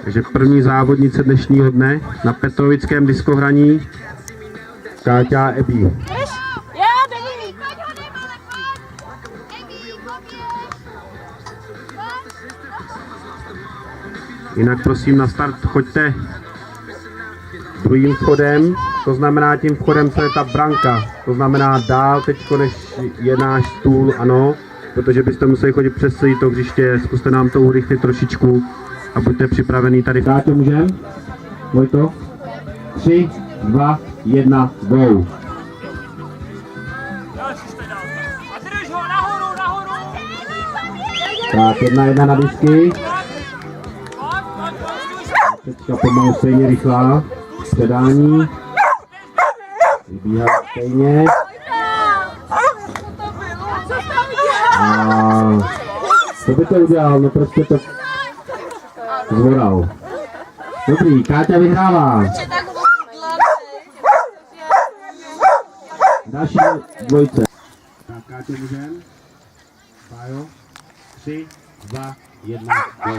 Takže první závodnice dnešního dne na Petrovickém diskohraní Káťa Ebi. Jinak prosím na start choďte druhým vchodem, to znamená tím vchodem, co je ta branka, to znamená dál teďko než je náš stůl, ano, protože byste museli chodit přes celé to hřiště, zkuste nám to urychlit trošičku a buďte připravený tady. Káťo, můžem? Vojto? 3, 2, 1, go! Tak, 1-1 na disky. Teďka pomalu stejně rychlá. Předání. Vybíhá stejně. A co by to udělal? No prostě to zvoral. Dobrý, Káťa vyhrává. Další dvojce. Tak Káťa můžem. Pájo. 3, 2, 1, go.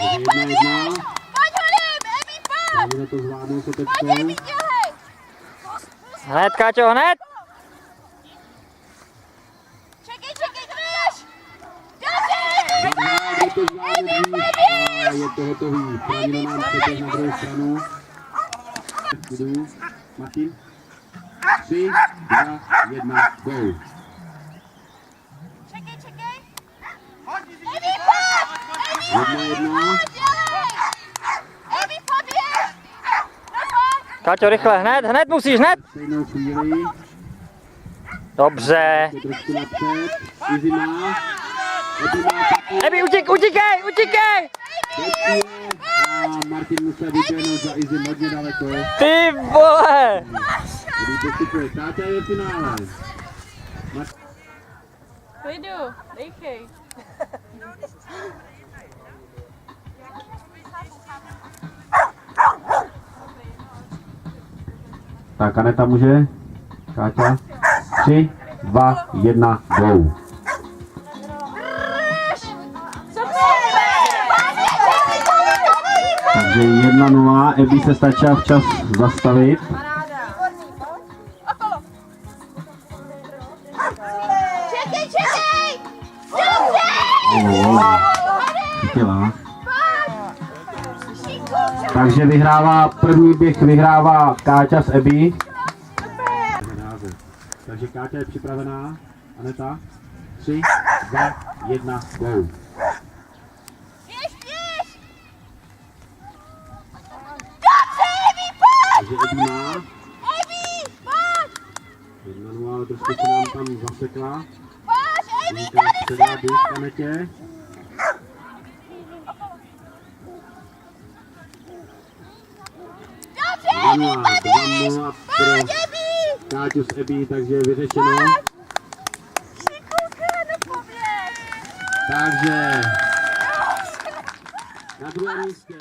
Emi, poběž! Pojď holím, Emi, pojď! Můžeme to zvládnout to teďko. Pojď, Emi, dělej! Hned, Káťo, hned! Čekej, jdeš! Dobře, Emi, Je to zvládnutí. Je to hotový. Franino nám přeběh na druhou stranu. Budu. Martin. 3, 2, 1, go. Čekej! Emi, pojď! 1-1. Emi, poběž! Káťo, rychle, hned musíš, hned! Stejnou chvíli. Dobře. Je trošku napřed. Izzy má. Ebi má taky. Ebi, utíkej! Děkuji. A Martin musel vyběhnout za Izzy hodně daleko. Ty vole! Ebi postupuje. Káťa je v finále. Klidu, dejchej. Tak Aneta může. Káťa. 3, 2, 1, go. Takže 1-0. Ebi se stačila včas zastavit. Čekej! Chtěla. Takže vyhrává první běh, vyhrává Káťa s Ebi. Takže Káťa je připravená. Aneta. 3, 2, 1, go. Běž! Dobře, Emi, pojď! Takže Ebi má. Emi, pojď! 1-0, ale trošku se nám tam zasekla. Pojď, Emi, Víte, tady předá jsem! běh Anetě. Dobře, Emi, 2-0 pro pojď, Emi! Káťu s Ebi, takže je vyřešeno. Šikulka, nepoběž! Takže na druhém místě.